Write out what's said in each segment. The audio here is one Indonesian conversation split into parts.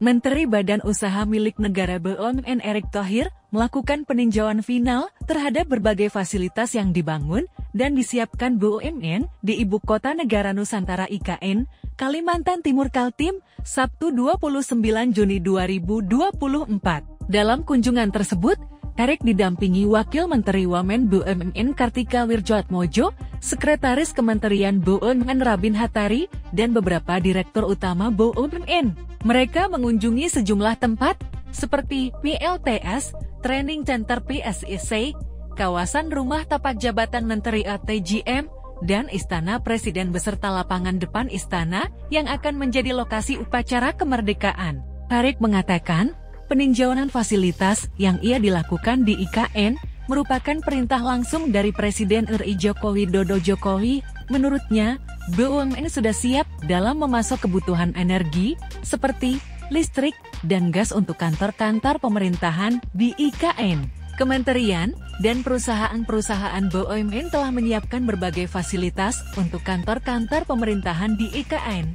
Menteri Badan Usaha Milik Negara BUMN Erick Thohir melakukan peninjauan final terhadap berbagai fasilitas yang dibangun dan disiapkan BUMN di Ibu Kota Negara Nusantara IKN, Kalimantan Timur Kaltim, Sabtu 29 Juni 2024. Dalam kunjungan tersebut, Erick didampingi Wakil Menteri Wamen BUMN Kartika Wirjoatmojo, Sekretaris Kementerian BUMN Rabin Hatari, dan beberapa Direktur Utama BUMN. Mereka mengunjungi sejumlah tempat, seperti PLTS, Training Center PSIC, kawasan rumah tapak jabatan Menteri ATGM, dan Istana Presiden beserta lapangan depan istana yang akan menjadi lokasi upacara kemerdekaan. Erick mengatakan, peninjauan fasilitas yang ia dilakukan di IKN merupakan perintah langsung dari Presiden RI Joko Widodo Jokowi. Menurutnya, BUMN sudah siap dalam memasok kebutuhan energi, seperti listrik dan gas untuk kantor-kantor pemerintahan di IKN. Kementerian dan perusahaan-perusahaan BUMN telah menyiapkan berbagai fasilitas untuk kantor-kantor pemerintahan di IKN.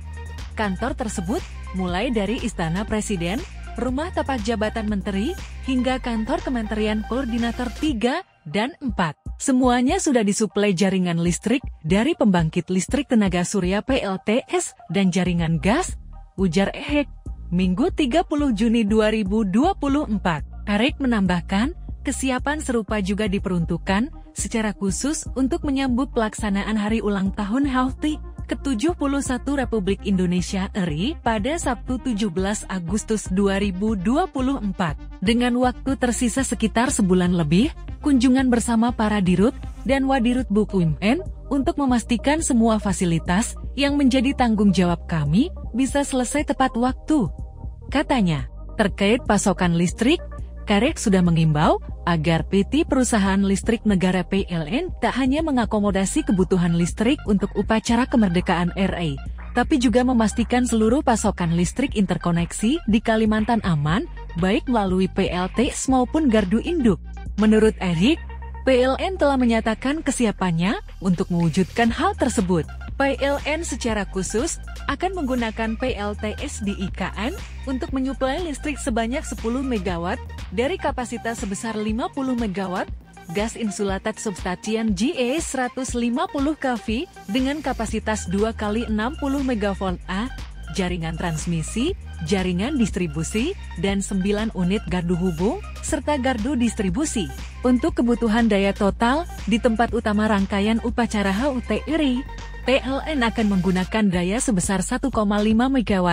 Kantor tersebut mulai dari Istana Presiden, Rumah Tapak Jabatan Menteri, hingga kantor Kementerian Koordinator 3 dan 4. Semuanya sudah disuplai jaringan listrik dari pembangkit listrik tenaga surya PLTS dan jaringan gas, ujar Erick, Minggu 30 Juni 2024. Erick menambahkan, kesiapan serupa juga diperuntukkan secara khusus untuk menyambut pelaksanaan Hari Ulang Tahun HUT ke-71 Republik Indonesia RI pada Sabtu 17 Agustus 2024. Dengan waktu tersisa sekitar sebulan lebih, kunjungan bersama para dirut dan wadirut BUMN untuk memastikan semua fasilitas yang menjadi tanggung jawab kami bisa selesai tepat waktu. Katanya, terkait pasokan listrik, Erick sudah mengimbau agar PT Perusahaan Listrik Negara PLN tak hanya mengakomodasi kebutuhan listrik untuk upacara kemerdekaan RI, tapi juga memastikan seluruh pasokan listrik interkoneksi di Kalimantan aman, baik melalui PLTS maupun gardu induk. Menurut Erick, PLN telah menyatakan kesiapannya untuk mewujudkan hal tersebut. PLN secara khusus akan menggunakan PLTS di IKN untuk menyuplai listrik sebanyak 10 MW dari kapasitas sebesar 50 MW, gas insulated substation GE 150 kV dengan kapasitas 2 kali 60 MVA, jaringan transmisi, jaringan distribusi, dan 9 unit gardu hubung, serta gardu distribusi. Untuk kebutuhan daya total, di tempat utama rangkaian upacara HUT RI, PLN akan menggunakan daya sebesar 1,5 MW.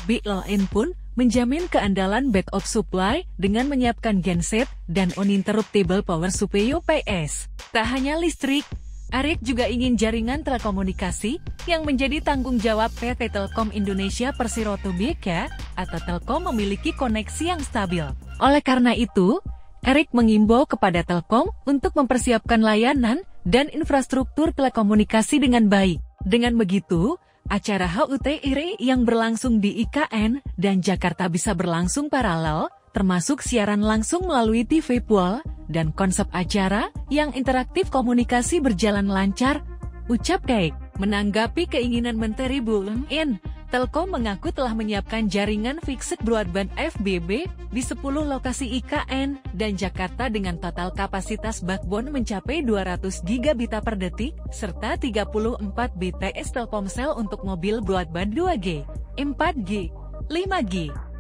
PLN pun menjamin keandalan backup supply dengan menyiapkan genset dan uninterruptible power supply UPS. Tak hanya listrik, Erick juga ingin jaringan telekomunikasi yang menjadi tanggung jawab PT Telkom Indonesia Persero Tbk atau Telkom memiliki koneksi yang stabil. Oleh karena itu, Erick mengimbau kepada Telkom untuk mempersiapkan layanan dan infrastruktur telekomunikasi dengan baik. Dengan begitu, acara HUT RI yang berlangsung di IKN dan Jakarta bisa berlangsung paralel, termasuk siaran langsung melalui TV Pool, dan konsep acara yang interaktif komunikasi berjalan lancar, ucap Erick. Menanggapi keinginan Menteri BUMN, Telkom mengaku telah menyiapkan jaringan fixed broadband FBB di 10 lokasi IKN dan Jakarta dengan total kapasitas backbone mencapai 200 gigabit per detik, serta 34 BTS Telkomsel untuk mobil broadband 2G, 4G, 5G.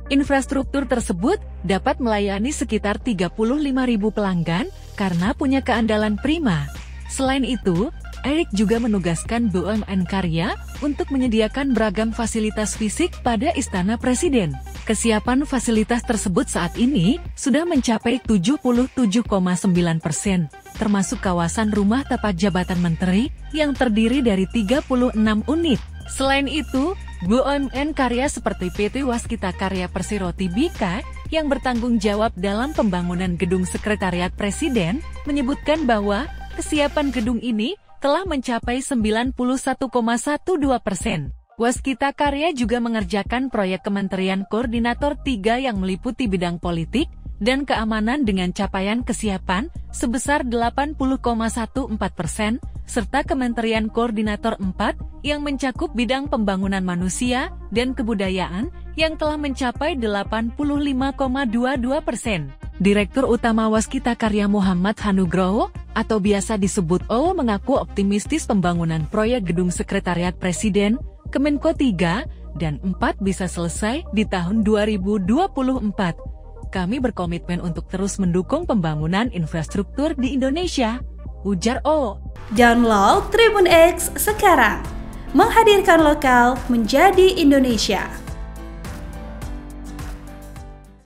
Infrastruktur tersebut dapat melayani sekitar 35.000 pelanggan karena punya keandalan prima. Selain itu, Erick juga menugaskan BUMN Karya untuk menyediakan beragam fasilitas fisik pada Istana Presiden. Kesiapan fasilitas tersebut saat ini sudah mencapai 77,9%, termasuk kawasan rumah tapak jabatan menteri yang terdiri dari 36 unit. Selain itu, BUMN Karya seperti PT Waskita Karya Persero Tbk yang bertanggung jawab dalam pembangunan gedung Sekretariat Presiden menyebutkan bahwa kesiapan gedung ini telah mencapai 91,12%. Waskita Karya juga mengerjakan proyek Kementerian Koordinator 3 yang meliputi bidang politik, dan keamanan dengan capaian kesiapan sebesar 80,14%, serta Kementerian Koordinator 4 yang mencakup bidang pembangunan manusia dan kebudayaan yang telah mencapai 85,22%. Direktur Utama Waskita Karya Muhammad Hanugroho, atau biasa disebut O, mengaku optimistis pembangunan proyek Gedung Sekretariat Presiden, Kemenko 3, dan 4 bisa selesai di tahun 2024. Kami berkomitmen untuk terus mendukung pembangunan infrastruktur di Indonesia, ujar O. Download Tribun X sekarang, menghadirkan lokal menjadi Indonesia.